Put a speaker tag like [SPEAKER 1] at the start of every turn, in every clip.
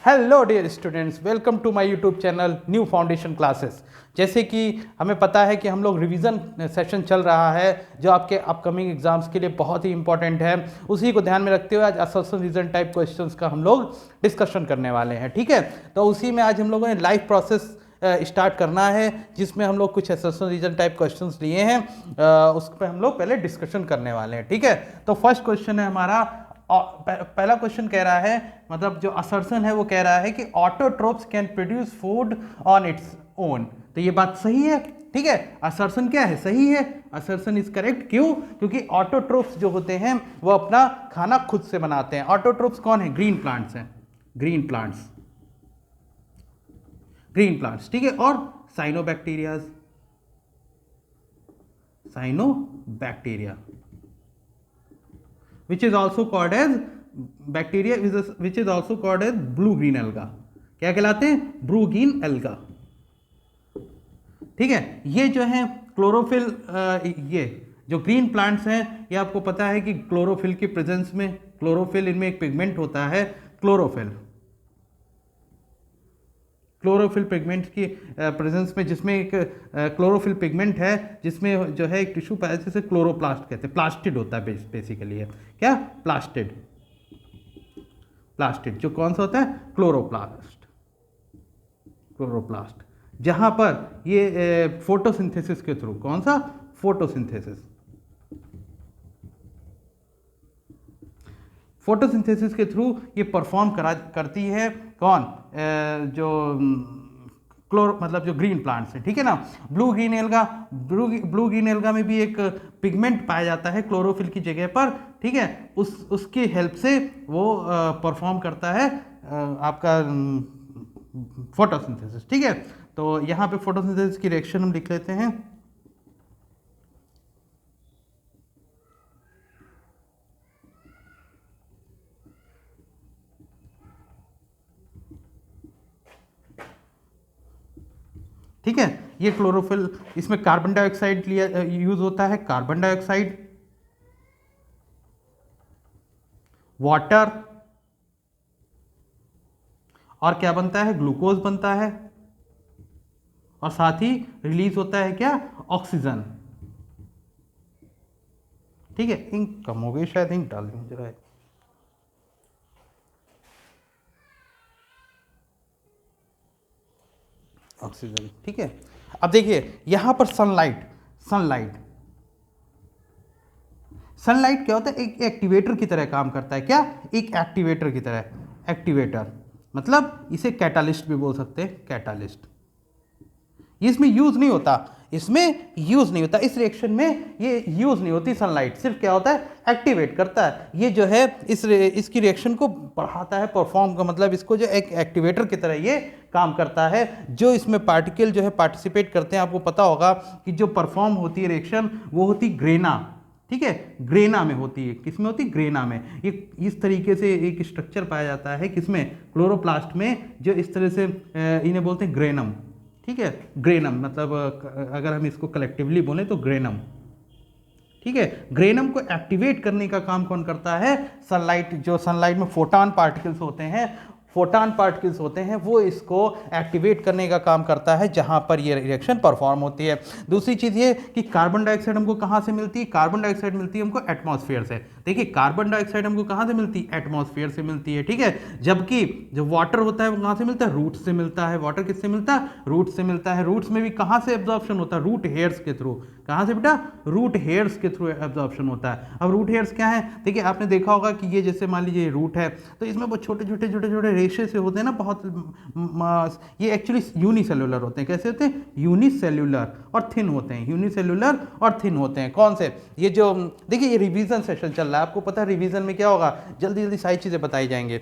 [SPEAKER 1] Hello dear students, welcome to my YouTube channel new foundation classes. जैसे कि हमें पता है कि हम लोग रिवीजन सेशन चल रहा है जो आपके अपकमिंग एग्जाम्स के लिए बहुत ही इंपॉर्टेंट है। उसी को ध्यान में रखते हुए आज असर्शन रीजन टाइप क्वेश्चंस का हम लोग डिस्कशन करने वाले हैं। ठीक है, तो उसी में आज हम लोगों ने लाइव प्रोसेस स्टार्ट करना है जिसमें हम लोग कुछ असर्शन रीजन टाइप क्वेश्चंस लिए हैं, उस पर हम लोग पहले डिस्कशन करने वाले हैं। ठीक है, तो फर्स्ट क्वेश्चन है हमारा, पहला क्वेश्चन कह रहा है, मतलब जो असर्शन है वो कह रहा है कि autotrophs can produce food on its own. तो ये बात सही है। ठीक है, असर्शन क्या है, सही है, असर्शन इज करेक्ट। क्यों? क्योंकि ऑटोट्रोप्स जो होते हैं वो अपना खाना खुद से बनाते हैं। ऑटोट्रोप्स कौन है? ग्रीन प्लांट्स हैं, ग्रीन प्लांट्स, ग्रीन प्लांट्स। ठीक है, और साइनोबैक्टीरियाज, cyanobacteria which is also called as bacteria which is also called as blue green alga। क्या कहलाते हैं? Blue green alga. ठीक है, ये जो है क्लोरोफिल, ये जो ग्रीन प्लांट्स हैं ये आपको पता है कि क्लोरोफिल की प्रेजेंस में, क्लोरोफिल इनमें एक पिगमेंट होता है क्लोरोफिल, क्लोरोफिल पिगमेंट की प्रेजेंस में, जिसमें एक क्लोरोफिल पिगमेंट है जिसमें जो है एक टिश्यू पाया जिसे क्लोरोप्लास्ट कहते हैं। प्लास्टिड होता है बेसिकली, है क्या? प्लास्टिड, प्लास्टिड जो कौन सा होता है? क्लोरोप्लास्ट, क्लोरोप्लास्ट, जहां पर ये फोटोसिंथेसिस के थ्रू, कौन सा? फोटोसिंथेसिस, फोटोसिंथेसिस के थ्रू ये परफॉर्म करती है। कौन? जो मतलब जो ग्रीन प्लांट्स हैं। ठीक है ना, blue green alga, blue green alga में भी एक पिगमेंट पाया जाता है क्लोरोफिल की जगह पर। ठीक है, उसकी हेल्प से वो परफॉर्म करता है आपका फोटोसिंथेसिस। ठीक है, तो यहाँ पे फोटोसिंथेसिस की रिएक्शन हम लिख लेते हैं। ठीक है, ये क्लोरोफिल, इसमें कार्बन डाइऑक्साइड लिया यूज होता है, कार्बन डाइऑक्साइड, वाटर, और क्या बनता है? ग्लूकोज बनता है, और साथ ही रिलीज होता है क्या? ऑक्सीजन। ठीक है, इंक कम हो गई शायद, इंक डाल दूं जरा। ऑक्सीजन। ठीक है, अब देखिए यहां पर सनलाइट, सनलाइट, सनलाइट क्या होता है? एक एक्टिवेटर की तरह काम करता है। क्या? एक एक्टिवेटर की तरह। एक्टिवेटर मतलब इसे कैटालिस्ट भी बोल सकते हैं, कैटालिस्ट। इसमें यूज नहीं होता, इसमें यूज नहीं होता, इस रिएक्शन में ये यूज नहीं होती सनलाइट, सिर्फ क्या होता है? एक्टिवेट करता है। ये जो है इसकी रिएक्शन को बढ़ाता है, परफॉर्म का मतलब इसको जो एक एक्टिवेटर की तरह ये काम करता है। जो इसमें पार्टिकल जो है पार्टिसिपेट करते हैं, आपको पता होगा कि जो परफॉर्म होती है रिएक्शन वो होती ग्रेना। ठीक है, ग्रेना में होती है। किसमें होती है? ग्रेना में। ये इस तरीके से एक स्ट्रक्चर पाया जाता है, किसमें? क्लोरोप्लास्ट में, जो इस तरह से इन्हें बोलते हैं ग्रेनम। ठीक है, ग्रेनम मतलब अगर हम इसको कलेक्टिवली बोलें तो ग्रेनम। ठीक है, ग्रेनम को एक्टिवेट करने का काम कौन करता है? सनलाइट। जो सनलाइट में फोटॉन पार्टिकल्स होते हैं, फोटॉन पार्टिकल्स होते हैं, वो इसको एक्टिवेट करने का काम करता है जहां पर ये रिएक्शन परफॉर्म होती है। दूसरी चीज ये कि कार्बन डाइऑक्साइड हमको कहां से मिलती है? कार्बन डाइऑक्साइड मिलती है हमको एटमॉस्फेयर से। देखिए, कार्बन डाइऑक्साइड हमको कहां से मिलती है? एटमॉस्फेयर से मिलती है। ठीक है, जबकि जो वाटर होता है वो कहां से मिलता है? रूट से मिलता है। वाटर किससे मिलता है? रूट से मिलता है। रूट्स में भी कहां से एब्जॉर्प्शन होता है? रूट हेयर्स के थ्रू। कहां से बेटा? रूट हेयर्स के थ्रू एब्जॉर्प्शन होता है। अब रूट हेयर्स क्या है? देखिए, आपने देखा होगा कि ये जैसे मान लीजिए रूट है, तो इसमें बहुत छोटे छोटे छोटे छोटे रेशे से होते हैं ना, बहुत ये एक्चुअली यूनिसेल्युलर होते हैं। कैसे होते हैं? यूनिसेल्युलर और थिन होते हैं, यूनिसेल्युलर और थिन होते हैं। कौन से? ये जो देखिए, ये रिवीजन सेशन चल रहा है, आपको पता है रिवीजन में क्या होगा, जल्दी जल्दी सारी चीजें बताई जाएंगे।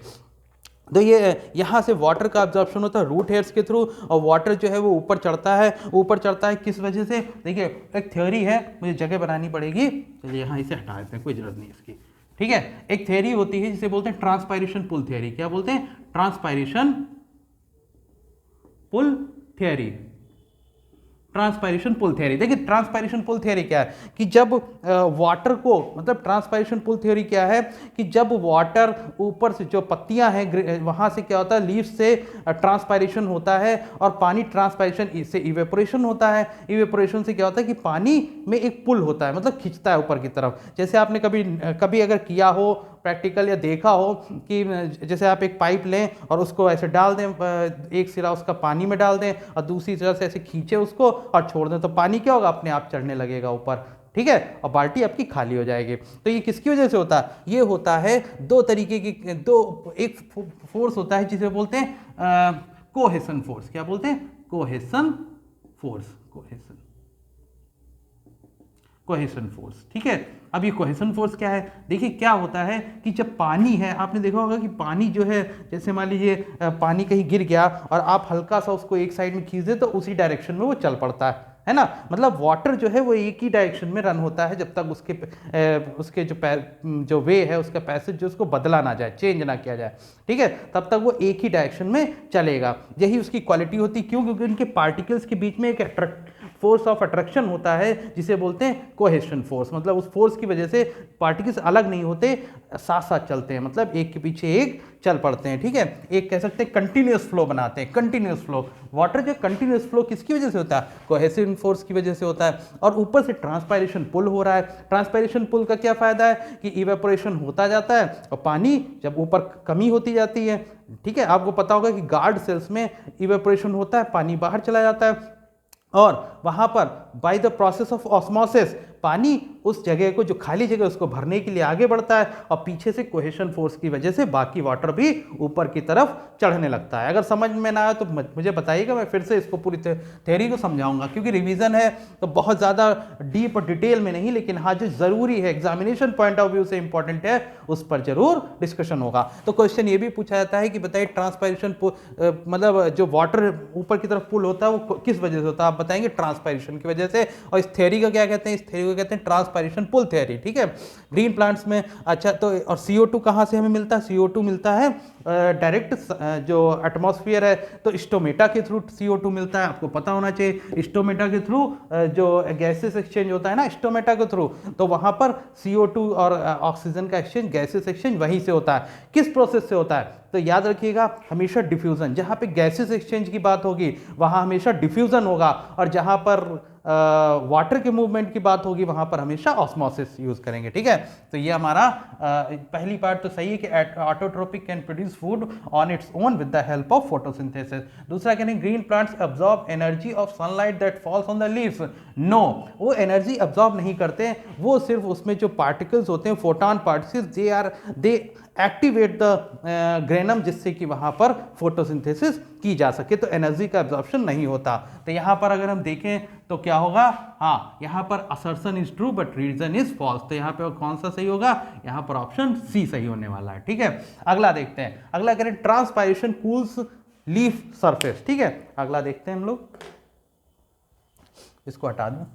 [SPEAKER 1] तो ये यहाँ से वाटर का एब्जॉर्प्शन होता है रूट हेयर्स के थ्रू, और वाटर जो है वो ऊपर चढ़ता है। ऊपर चढ़ता है किस वजह से? देखिए, एक थ्योरी है, मुझे जगह बनानी पड़ेगी, चलिए यहाँ इसे हटा देते हैं, कोई जरूरत नहीं इसकी। ठीक है, एक थ्योरी होती है जिसे बोलते हैं ट्रांसपायरेशन पुल थ्योरी। क्या बोलते हैं? Transpiration pull theory. Transpiration pull theory. देखिए ट्रांसपायरेशन पुल थ्योरी क्या है कि जब वाटर को, मतलब ट्रांसपायरेशन पुल थ्योरी क्या है कि जब वाटर ऊपर से जो पत्तियां हैं वहां से क्या होता है, लीव्स से ट्रांसपायरेशन होता है और पानी ट्रांसपायरेशन से इवेपोरेशन होता है। इवेपोरेशन से क्या होता है कि पानी में एक पुल होता है, मतलब खींचता है ऊपर की तरफ। जैसे आपने कभी कभी अगर किया हो प्रैक्टिकल या देखा हो कि जैसे आप एक पाइप लें और उसको ऐसे डाल दें, एक सिरा उसका पानी में डाल दें और दूसरी सिरा से ऐसे खींचे उसको और छोड़ दें, तो पानी क्या होगा, अपने आप चढ़ने लगेगा ऊपर, ठीक है, और बाल्टी आपकी खाली हो जाएगी। तो ये किसकी वजह से होता है, ये होता है दो तरीके की, एक फोर्स होता है जिसे बोलते हैं कोहेसन फोर्स। क्या बोलते हैं, कोहेसन फोर्स, कोहेसन फोर्स, ठीक है। अब ये कोहेसन फोर्स क्या है, देखिए क्या होता है कि जब पानी है, आपने देखा होगा कि पानी जो है, जैसे मान लीजिए पानी कहीं गिर गया और आप हल्का सा उसको एक साइड में खींच दे तो उसी डायरेक्शन में वो चल पड़ता है ना। मतलब वाटर जो है वो एक ही डायरेक्शन में रन होता है जब तक उसके जो वे है, उसका पैसेज जो उसको बदला ना जाए, चेंज ना किया जाए, ठीक है, तब तक वो एक ही डायरेक्शन में चलेगा। यही उसकी क्वालिटी होती, क्यों, क्योंकि उनके पार्टिकल्स के बीच में एक फोर्स ऑफ अट्रैक्शन होता है जिसे बोलते हैं कोहेशन फोर्स। मतलब उस फोर्स की वजह से पार्टिकल्स अलग नहीं होते, साथ साथ चलते हैं, मतलब एक के पीछे एक चल पड़ते हैं, ठीक है। एक कह सकते हैं कंटिन्यूअस फ्लो बनाते हैं, कंटिन्यूअस फ्लो। वाटर जो कंटिन्यूअस फ्लो किसकी वजह से होता है, कोहेसिव फोर्स की वजह से होता है। और ऊपर से ट्रांसपायरेशन पुल हो रहा है। ट्रांसपायरेशन पुल का क्या फायदा है कि इवेपोरेशन होता जाता है और पानी जब ऊपर कमी होती जाती है, ठीक है, आपको पता होगा कि गार्ड सेल्स में इवेपोरेशन होता है, पानी बाहर चला जाता है और वहां पर by the process of osmosis पानी उस जगह को, जो खाली जगह, उसको भरने के लिए आगे बढ़ता है और पीछे से कोहेशन फोर्स की वजह से बाकी वाटर भी ऊपर की तरफ चढ़ने लगता है। अगर समझ में ना आए तो मुझे बताइएगा, मैं फिर से इसको पूरी थ्योरी को समझाऊंगा, क्योंकि रिवीजन है तो बहुत ज़्यादा डीप और डिटेल में नहीं, लेकिन हाँ जो ज़रूरी है, एग्जामिनेशन पॉइंट ऑफ व्यू से इंपॉर्टेंट है, उस पर जरूर डिस्कशन होगा। तो क्वेश्चन ये भी पूछा जाता है कि बताइए ट्रांसपायरेशन मतलब जो वाटर ऊपर की तरफ पुल होता है वो किस वजह से होता है, आप बताएंगे ट्रांसपायरेशन की वजह से। और इस थ्योरी को क्या कहते हैं, इस थ्योरी को कहते हैं ट्रांसपायरेशन पुल थ्योरी, ठीक है। ग्रीन प्लांट्स में, अच्छा, तो और CO2 कहाँ से हमें मिलता है, CO2 मिलता है डायरेक्ट जो एटमॉस्फेयर है, तो स्टोमेटा के थ्रू CO2 मिलता है, आपको पता होना चाहिए। स्टोमेटा के थ्रू जो गैसेस एक्सचेंज होता है ना, स्टोमेटा के थ्रू, तो वहां पर CO2 और ऑक्सीजन का एक्सचेंज, गैसेस एक्सचेंज वहीं से होता है। किस प्रोसेस से होता है, तो याद रखिएगा हमेशा डिफ्यूजन, जहां पे गैसेस एक्सचेंज की बात होगी वहां हमेशा डिफ्यूजन होगा, और जहां पर वाटर के मूवमेंट की बात होगी वहां पर हमेशा ऑस्मोसिस यूज करेंगे, ठीक है। तो ये हमारा पहली पार्ट तो सही है कि autotrophic can produce food on its own with the help of photosynthesis. दूसरा कहते हैं green plants absorb energy of sunlight that falls on the leaves. No, वो एनर्जी अब्सॉर्ब नहीं करते, वो सिर्फ उसमें जो पार्टिकल्स होते हैं, photon particles, they activate the granum, जिससे कि वहां पर फोटोसिंथेसिस की जा सके, तो एनर्जी का एब्जॉर्प्शन नहीं होता। तो यहां पर अगर हम देखें तो क्या होगा, हाँ यहां पर assertion is true but reason is false, तो यहां पे कौन सा सही होगा, यहां पर ऑप्शन सी सही होने वाला है, ठीक है। अगला देखते हैं, अगला करें ट्रांसपायरेशन कूल्स लीफ सरफेस, ठीक है। अगला देखते हैं हम लोग, इसको हटा दूं,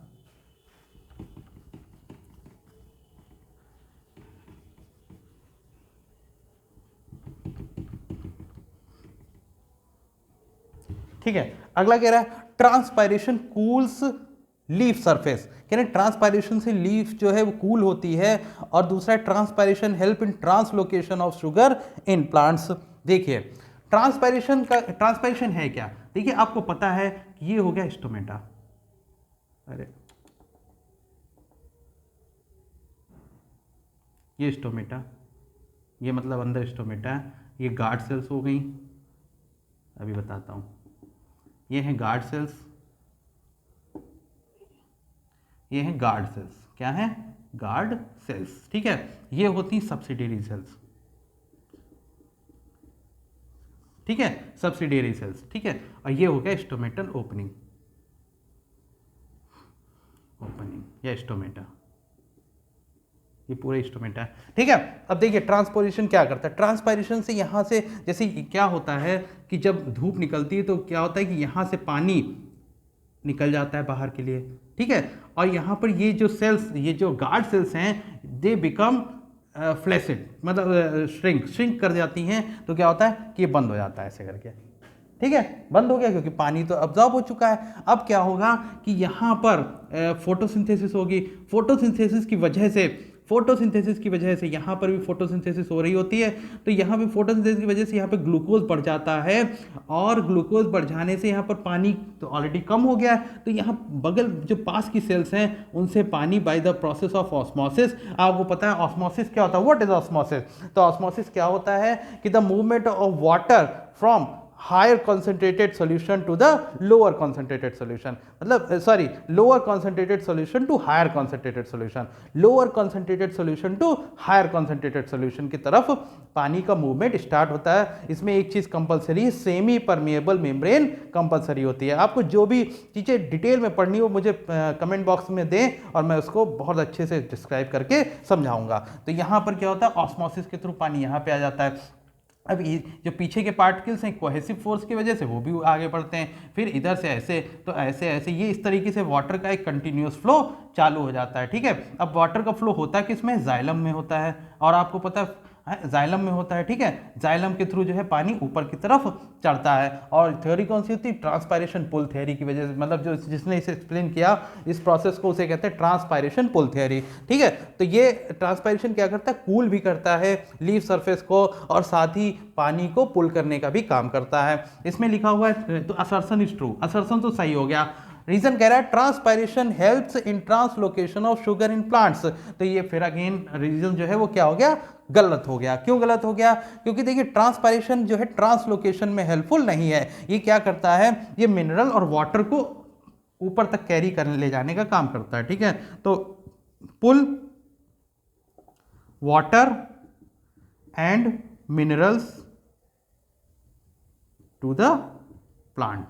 [SPEAKER 1] ठीक है। अगला कह रहा है ट्रांसपायरेशन कूल्स लीफ सरफेस, कह रहे ट्रांसपायरेशन से लीफ जो है वो कूल होती है। और दूसरा transpiration help in translocation of sugar in plants. देखिए ट्रांसपायरेशन है क्या, देखिए आपको पता है कि ये हो गया स्टोमेटा, अरे ये स्टोमेटा, ये मतलब अंदर स्टोमेटा है, ये गार्ड सेल्स हो गई, अभी बताता हूं, ये हैं गार्ड सेल्स, ये हैं गार्ड सेल्स, क्या है, गार्ड सेल्स, ठीक है। ये होती सब्सिडियरी सेल्स, ठीक है, सब्सिडियरी सेल्स, ठीक है। और ये हो गया स्टोमेटल ओपनिंग, या स्टोमेटा, ये पूरे स्टोमेटा है, ठीक है। अब देखिए ट्रांसपोजिशन क्या करता है, ट्रांसपायरेशन से यहाँ से जैसे क्या होता है कि जब धूप निकलती है तो क्या होता है कि यहाँ से पानी निकल जाता है बाहर के लिए, ठीक है। और यहाँ पर ये जो सेल्स, ये जो गार्ड सेल्स हैं, दे बिकम फ्लैसिड, मतलब श्रिंक कर जाती हैं, तो क्या होता है कि ये बंद हो जाता है ऐसे करके, ठीक है, बंद हो गया क्योंकि पानी तो अब्जॉर्ब हो चुका है। अब क्या होगा कि यहाँ पर फोटोसिंथेसिस होगी, फोटोसिंथेसिस की वजह से यहाँ पर भी फोटोसिंथेसिस हो रही होती है। तो यहाँ पे फोटोसिंथेसिस की वजह से यहाँ पे ग्लूकोज बढ़ जाता है, और ग्लूकोज बढ़ जाने से यहाँ पर पानी तो ऑलरेडी कम हो गया है, तो यहाँ बगल जो पास की सेल्स हैं उनसे पानी by the process of osmosis, आपको पता है ऑस्मोसिस क्या होता है, व्हाट इज ऑस्मोसिस? तो ऑस्मोसिस क्या होता है कि the movement of water from higher concentrated solution to the lower concentrated solution, मतलब sorry lower concentrated solution to higher concentrated solution, lower concentrated solution to higher concentrated solution की तरफ पानी का मूवमेंट स्टार्ट होता है। इसमें एक चीज कंपलसरी है, सेमी परमिएबल मेम्ब्रेन कंपलसरी होती है। आपको जो भी चीजें डिटेल में पढ़नी हो मुझे कमेंट बॉक्स में दें और मैं उसको बहुत अच्छे से डिस्क्राइब करके समझाऊंगा। तो यहाँ पर क्या होता है, ऑस्मोसिस के थ्रू पानी यहाँ पे आ जाता है। अब ये जो पीछे के पार्टिकल्स हैं कोहेसिव फोर्स की वजह से वो भी आगे बढ़ते हैं, फिर इधर से ऐसे तो ऐसे ऐसे, ये इस तरीके से वाटर का एक कंटिन्यूअस फ्लो चालू हो जाता है। ठीक है, अब वाटर का फ्लो होता है किसमें, जाइलम में होता है, और आपको पता है जाइलम में होता है। ठीक है, जाइलम के थ्रू जो है पानी ऊपर की तरफ चढ़ता है। और थ्योरी कौन सी होती है, ट्रांसपायरेशन पुल थ्योरी की वजह से, मतलब जो जिसने इसे एक्सप्लेन किया इस प्रोसेस को उसे कहते हैं ट्रांसपायरेशन पुल थ्योरी। ठीक है, तो ये ट्रांसपायरेशन क्या करता है, कूल भी करता है लीफ सरफेस को, और साथ ही पानी को पुल करने का भी काम करता है। इसमें लिखा हुआ है, तो असर्शन इज ट्रू, असर्शन तो सही हो गया। रीजन कह रहा है transpiration helps in translocation of sugar in plants, तो ये फिर अगेन रीजन जो है वो क्या हो गया, गलत हो गया। क्यों गलत हो गया, क्योंकि देखिए ट्रांसपायरेशन जो है ट्रांसलोकेशन में हेल्पफुल नहीं है। ये क्या करता है, ये मिनरल और वाटर को ऊपर तक कैरी करने ले जाने का काम करता है। ठीक है, तो pull water and minerals to the plant,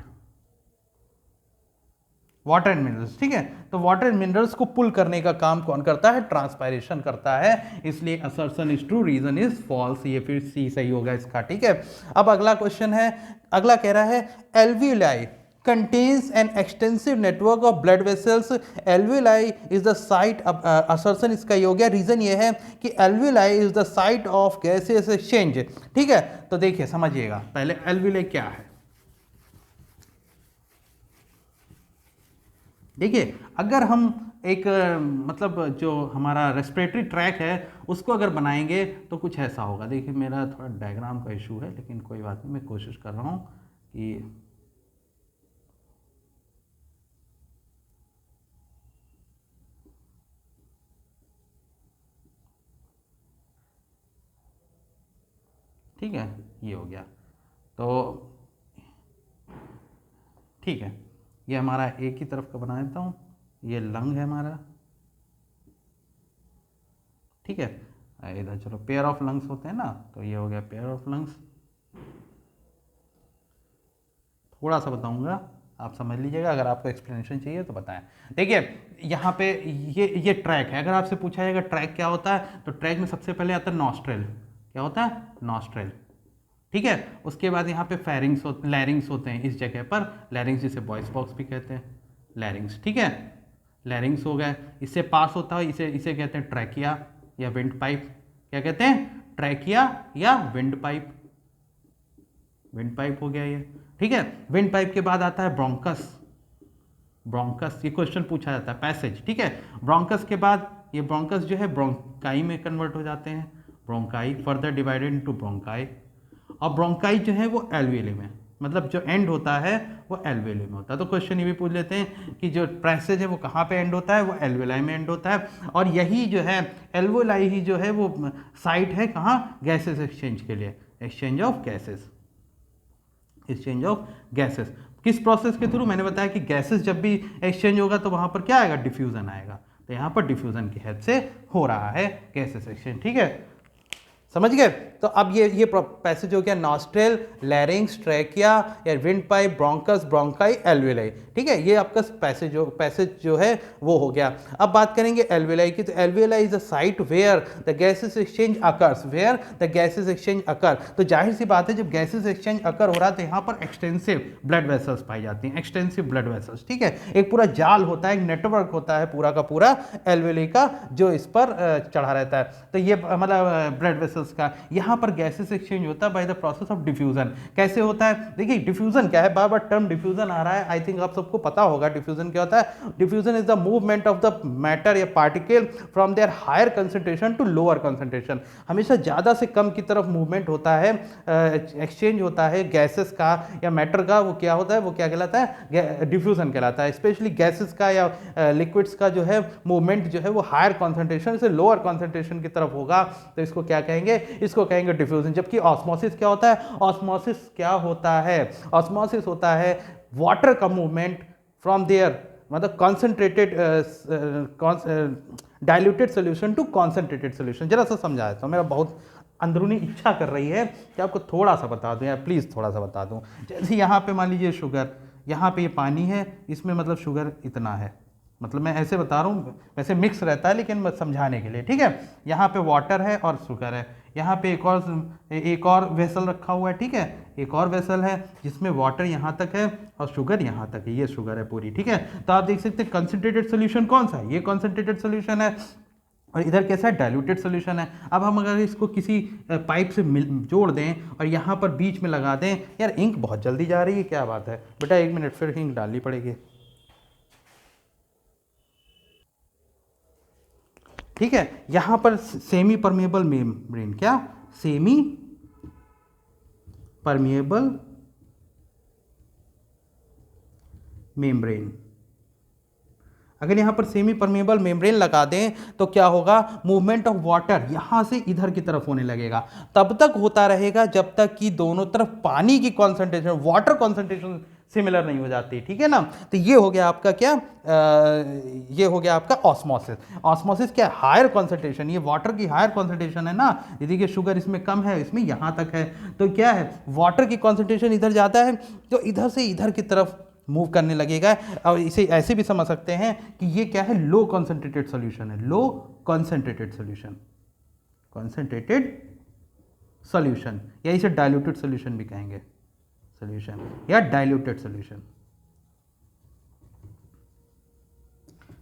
[SPEAKER 1] water and minerals. ठीक है, तो वाटर एंड मिनरल्स को पुल करने का काम कौन करता है, ट्रांसपायरेशन करता है। इसलिए assertion is true, reason is false, ये फिर सी सही होगा इसका। ठीक है, अब अगला क्वेश्चन है, अगला कह रहा है alveoli contains an extensive network of blood vessels, alveoli is the site of assertion इसका ये हो गया। रीजन ये है कि alveoli is the site of gaseous exchange। ठीक है, तो देखिए समझिएगा पहले alveoli क्या है। देखिए अगर हम एक मतलब जो हमारा रेस्पिरेटरी ट्रैक है उसको अगर बनाएंगे तो कुछ ऐसा होगा। देखिए मेरा थोड़ा डायग्राम का इशू है, लेकिन कोई बात नहीं, मैं कोशिश कर रहा हूँ कि ठीक है, ये हो गया। तो ठीक है, ये हमारा एक ही तरफ का बना देता हूँ, ये लंग है हमारा। ठीक है, इधर चलो पेयर ऑफ लंग्स होते हैं ना, तो ये हो गया पेयर ऑफ लंग्स। थोड़ा सा बताऊंगा, आप समझ लीजिएगा, अगर आपको एक्सप्लेनेशन चाहिए तो बताएं। देखिए यहाँ पे ये ट्रैक है, अगर आपसे पूछा जाएगा ट्रैक क्या होता है, तो ट्रैक में सबसे पहले आता है नॉस्ट्रेल। क्या होता है, नॉस्ट्रेल। ठीक है, उसके बाद यहाँ पे फेरिंग्स लैरिंग्स होते हैं इस जगह पर, लैरिंग्स जिसे वॉइस बॉक्स भी कहते हैं, लैरिंग्स। ठीक है, लैरिंग्स हो गए, इससे पास होता है, इसे कहते हैं ट्रैकिया या विंड पाइप। क्या कहते हैं, ट्रैकिया या विंड पाइप, विंड पाइप हो गया ये। ठीक है, विंड पाइप के बाद आता है ब्रोंकस। ब्रोंकस ये क्वेश्चन पूछा जाता है, पैसेज। ठीक है, ब्रोंकस के बाद ये ब्रोंकस जो है ब्रोंकाई में कन्वर्ट हो जाते हैं, bronchi further divided into bronchi, और ब्रोंकाई जो है वो एल्वियोली में, मतलब जो एंड होता है वो एल्वियोली में होता है। तो क्वेश्चन ये भी पूछ लेते हैं कि जो पैसेज है वो कहाँ पे एंड होता है, वो एल्वियोलाई में एंड होता है। और यही जो है एल्वियोलाई ही जो है वो साइट है कहाँ, गैसेस एक्सचेंज के लिए, exchange of gases, exchange of gases. किस प्रोसेस के थ्रू, मैंने बताया कि गैसेस जब भी एक्सचेंज होगा तो वहाँ पर क्या आएगा, डिफ्यूजन आएगा। तो यहाँ पर डिफ्यूजन की हेल्प से हो रहा है गैसेस एक्सचेंज। ठीक है, समझ गए। तो अब ये पैसेज हो गया नॉस्ट्रेल, लैरिंग्स, ट्रैकिया या wind pipe, bronchus, bronchi, alveoli. ठीक है, ये आपका पैसेज जो है वो हो गया। अब बात करेंगे एल्वियोलाई की, तो alveoli is a site where the gases exchange occurs, where the gases exchange occur. तो जाहिर सी बात है जब गैसेस एक्सचेंज अकर हो रहा है तो यहाँ पर एक्सटेंसिव ब्लड वेसल्स पाई जाती हैं, एक्सटेंसिव ब्लड वेसल्स। ठीक है, एक पूरा जाल होता है, एक नेटवर्क होता है पूरा का पूरा एल्वियोलाई का, जो इस पर चढ़ा रहता है। तो ये मतलब ब्लड वेसल्स का, यहाँ यहाँ पर गैसेस एक्सचेंज होता है by the process of diffusion. कैसे होता है? देखिए डिफ्यूजन क्या है, बार बार टर्म डिफ्यूजन आ रहा है, आई थिंक आप सबको पता होगा डिफ्यूजन क्या होता है। Diffusion is the movement of the matter या particle from their higher concentration to lower concentration. हमेशा ज़्यादा से कम की तरफ मूवमेंट होता है, एक्सचेंज होता है गैसेस का या मैटर का, वो क्या होता है, वो क्या कहलाता है, डिफ्यूजन कहलाता है। स्पेशली गैसेस का या लिक्विड्स का जो है मूवमेंट जो है वो हायर कॉन्सेंट्रेशन से लोअर कॉन्सेंट्रेशन की तरफ होगा, तो इसको क्या कहेंगे, इसको कहेंगे डिफ्यूजन। जबकि ऑस्मोसिस क्या होता है? ऑस्मोसिस क्या होता है? ऑस्मोसिस होता है वाटर का मूवमेंट फ्रॉम देयर, मतलब concentrated diluted solution to concentrated solution. जरा सा समझाया तो मेरा बहुत अंदरूनी इच्छा कर रही है कि आपको थोड़ा सा बता दूं, या प्लीज़ थोड़ा सा बता दूं। जैसे यहाँ पे मान लीजिए शुगर, यहाँ पे ये पानी है, इसमें मतलब शुगर इतना है, मतलब मैं ऐसे बता रहा हूँ, वैसे मिक्स रहता है लेकिन समझाने के लिए, ठीक है। यहाँ पे वाटर है और शुगर है, यहाँ पे एक और वेसल रखा हुआ है, ठीक है, एक और वेसल है जिसमें वाटर यहाँ तक है और शुगर यहाँ तक है, ये शुगर है पूरी, ठीक है। तो आप देख सकते हैं कंसंट्रेटेड सोल्यूशन कौन सा है, ये कंसंट्रेटेड सोल्यूशन है, और इधर कैसा है, डाइल्यूटेड सोल्यूशन है। अब हम अगर इसको किसी पाइप से जोड़ दें और यहाँ पर बीच में लगा दें, यार इंक बहुत जल्दी जा रही है, क्या बात है बेटा, 1 मिनट फिर इंक डालनी पड़ेगी, ठीक है। यहाँ पर सेमी परमेबल मेम्ब्रेन, क्या सेमी परमेबल मेम्ब्रेन, अगर यहाँ पर सेमी परमेबल मेम्ब्रेन लगा दें तो क्या होगा, मूवमेंट ऑफ वाटर यहाँ से इधर की तरफ होने लगेगा। तब तक होता रहेगा जब तक कि दोनों तरफ पानी की कॉन्सेंट्रेशन, वाटर कॉन्सेंट्रेशन सिमिलर नहीं हो जाती, ठीक है ना। तो ये हो गया आपका क्या, ये हो गया आपका ऑस्मोसिस। ऑस्मोसिस क्या है, हायर कॉन्सेंट्रेशन, ये वाटर की हायर कॉन्सेंट्रेशन है ना, यदि कि शुगर इसमें कम है, इसमें यहाँ तक है, तो क्या है, वाटर की कॉन्सेंट्रेशन इधर जाता है तो इधर से इधर की तरफ मूव करने लगेगा। और इसे ऐसे भी समझ सकते हैं कि ये क्या है, लो कॉन्सेंट्रेटेड सॉल्यूशन है, लो कॉन्सेंट्रेटेड सॉल्यूशन, कॉन्सेंट्रेटेड सॉल्यूशन, या इसे डाइल्यूटेड सॉल्यूशन भी कहेंगे, सॉल्यूशन या डाइल्यूटेड सॉल्यूशन,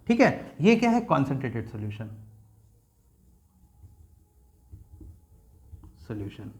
[SPEAKER 1] ठीक है। ये क्या है, कॉन्सेंट्रेटेड सॉल्यूशन, सॉल्यूशन,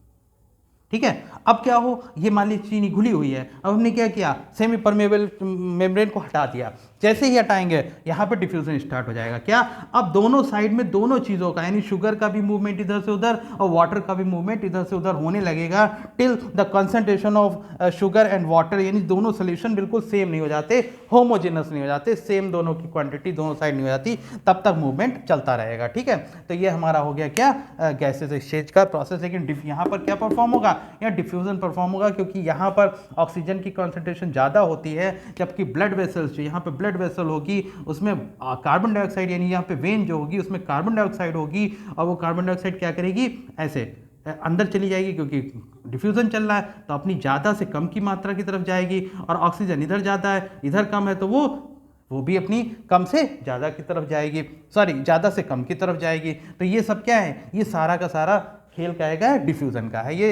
[SPEAKER 1] ठीक है। अब क्या हो, ये मान लीजिए चीनी घुली हुई है, अब हमने क्या किया, सेमी परमेबल मेम्ब्रेन को हटा दिया, जैसे ही हटाएंगे यहाँ पे डिफ्यूजन स्टार्ट हो जाएगा। क्या, अब दोनों साइड में दोनों चीज़ों का, यानी शुगर का भी मूवमेंट इधर से उधर और वाटर का भी मूवमेंट इधर से उधर होने लगेगा, till the concentration of sugar and water, यानी दोनों सोल्यूशन बिल्कुल सेम नहीं हो जाते, होमोजेनस नहीं हो जाते, सेम दोनों की क्वांटिटी दोनों साइड नहीं हो जाती, तब तक मूवमेंट चलता रहेगा, ठीक है। तो ये हमारा हो गया क्या, गैसेस एक्सचेंज का प्रोसेस। लेकिन यहाँ पर क्या परफॉर्म होगा, या डिफ्यूजन परफॉर्म होगा, क्योंकि यहाँ पर ऑक्सीजन की कॉन्सेंट्रेशन ज़्यादा होती है, जबकि ब्लड वेसल्स जो यहाँ पे ब्लड वेसल होगी उसमें कार्बन डाइऑक्साइड, यानी यहाँ पे वेन जो होगी उसमें कार्बन डाइऑक्साइड होगी, और वो कार्बन डाइऑक्साइड क्या करेगी, ऐसे अंदर चली जाएगी, क्योंकि डिफ्यूजन चल रहा है तो अपनी ज़्यादा से कम की मात्रा की तरफ जाएगी, और ऑक्सीजन इधर ज़्यादा है इधर कम है तो वो भी अपनी कम से ज़्यादा की तरफ जाएगी, सॉरी ज़्यादा से कम की तरफ जाएगी। तो ये सब क्या है, ये सारा का सारा खेल क्या है, डिफ्यूजन का है। ये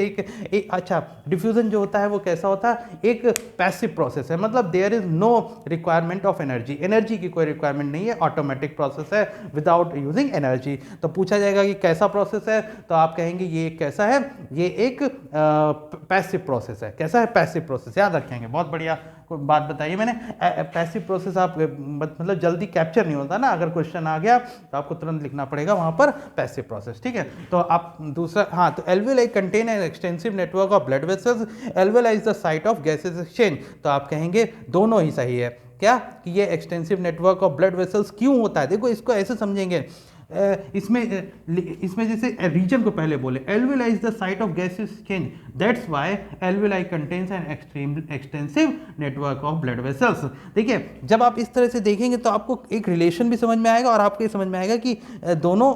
[SPEAKER 1] एक अच्छा, डिफ्यूजन जो होता है वो कैसा होता है, एक पैसिव प्रोसेस है, मतलब there is no requirement of energy, energy की कोई रिक्वायरमेंट नहीं है, ऑटोमेटिक प्रोसेस है विदाउट यूजिंग एनर्जी। तो पूछा जाएगा कि कैसा प्रोसेस है, तो आप कहेंगे ये कैसा है, ये एक पैसिव प्रोसेस है। कैसा है, पैसिव प्रोसेस, याद रखेंगे, बहुत बढ़िया बात बताइए मैंने। पैसिव प्रोसेस आप मतलब जल्दी कैप्चर नहीं होता ना, अगर क्वेश्चन आ गया तो आपको तुरंत लिखना पड़ेगा वहाँ पर पैसिव प्रोसेस, ठीक है। तो आप दूसरा, हाँ, तो alveoli contain N extensive network of blood vessels, alveoli is the site of gases exchange. तो आप कहेंगे दोनों ही सही है, क्या कि ये extensive network of blood vessels क्यों होता है। देखो इसको ऐसे समझेंगे, इसमें जैसे रीजन को पहले बोले, alveoli is the site of gas exchange, that's why alveoli contains an extensive network of blood vessels. देखिए जब आप इस तरह से देखेंगे तो आपको एक रिलेशन भी समझ में आएगा, और आपको ये समझ में आएगा कि दोनों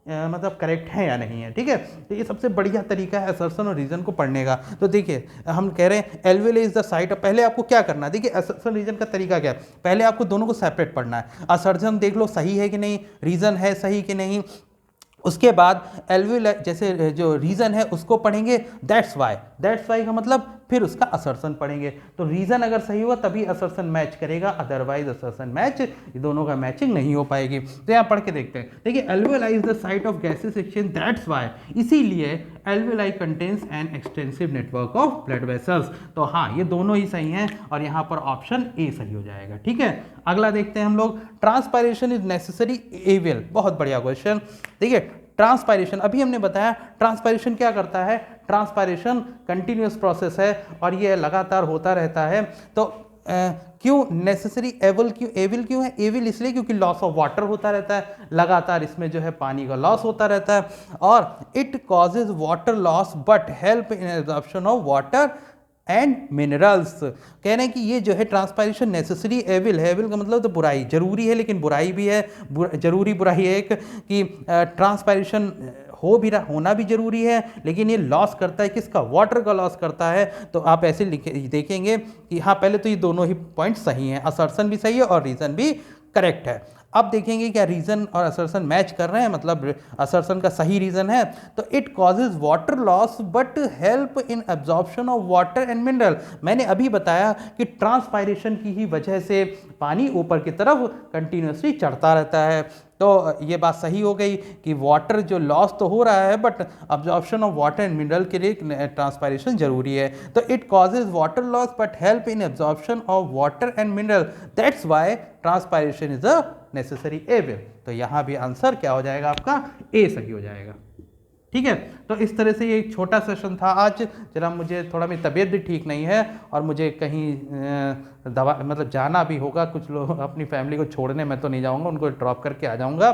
[SPEAKER 1] मतलब करेक्ट है या नहीं है, ठीक है। तो ये सबसे बढ़िया तरीका है असर्शन और रीजन को पढ़ने का। तो देखिए हम कह रहे हैं एल्वेओलाई इज द साइट, पहले आपको क्या करना है, देखिए असर्शन रीजन का तरीका क्या है, पहले आपको दोनों को सेपरेट पढ़ना है। असर्शन देख लो सही है कि नहीं, रीजन है सही कि नहीं, उसके बाद एल्वेओलाई जैसे जो रीजन है उसको पढ़ेंगे, दैट्स वाई का मतलब फिर उसका असर्शन पढ़ेंगे। तो रीज़न अगर सही हुआ तभी असर्शन मैच करेगा, अदरवाइज असर्शन मैच, ये दोनों का मैचिंग नहीं हो पाएगी। तो यहाँ पढ़ के देखते हैं। देखिए alveoli is the site of gases exchange, that's why, इसीलिए alveoli contains an extensive network of blood vessels. तो हाँ, ये दोनों ही सही हैं और यहाँ पर ऑप्शन ए सही हो जाएगा। ठीक है, अगला देखते हैं हम लोग। ट्रांसपायरेशन इज नेसेसरी एविल, बहुत बढ़िया क्वेश्चन। देखिए ट्रांसपायरेशन, अभी हमने बताया ट्रांसपायरेशन क्या करता है, ट्रांसपायरेशन कंटिन्यूअस प्रोसेस है और ये लगातार होता रहता है। तो क्यों नेसेसरी एविल, क्यों एविल क्यों है, एविल इसलिए क्योंकि लॉस ऑफ वाटर होता रहता है, लगातार इसमें जो है पानी का लॉस होता रहता है, और it causes water loss but help in absorption of water and minerals. कह रहे हैं कि ये जो है ट्रांसपायरेशन नेसेसरी एविल है, एविल का मतलब तो बुराई, जरूरी है लेकिन बुराई भी है, जरूरी बुराई है एक कि ट्रांसपायरेशन होना भी जरूरी है, लेकिन ये लॉस करता है किसका, वाटर का लॉस करता है। तो आप ऐसे देखेंगे कि हाँ पहले तो ये दोनों ही पॉइंट सही हैं, असर्शन भी सही है और रीज़न भी करेक्ट है। अब देखेंगे क्या रीज़न और असर्शन मैच कर रहे हैं, मतलब असर्शन का सही रीज़न है। तो it causes water loss but help in absorption of water and mineral. मैंने अभी बताया कि ट्रांसपायरेशन की ही वजह से पानी ऊपर की तरफ कंटिन्यूसली चढ़ता रहता है। तो ये बात सही हो गई कि वाटर जो लॉस तो हो रहा है but absorption of water and mineral के लिए ट्रांसपायरेशन जरूरी है। तो it causes water loss but help in absorption of water and mineral, that's why transpiration is a necessary evil. तो यहाँ भी आंसर क्या हो जाएगा आपका, ए सही हो जाएगा। ठीक है, तो इस तरह से ये एक छोटा सेशन था आज। जरा मुझे थोड़ा, मेरी तबीयत भी ठीक नहीं है और मुझे कहीं दवा मतलब जाना भी होगा, कुछ लोग अपनी फैमिली को छोड़ने, मैं तो नहीं जाऊंगा, उनको ड्रॉप करके आ जाऊंगा।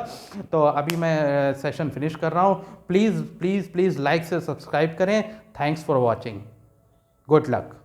[SPEAKER 1] तो अभी मैं सेशन फिनिश कर रहा हूँ। प्लीज़ प्लीज़ प्लीज़ लाइक से सब्सक्राइब करें। Thanks for watching, good luck.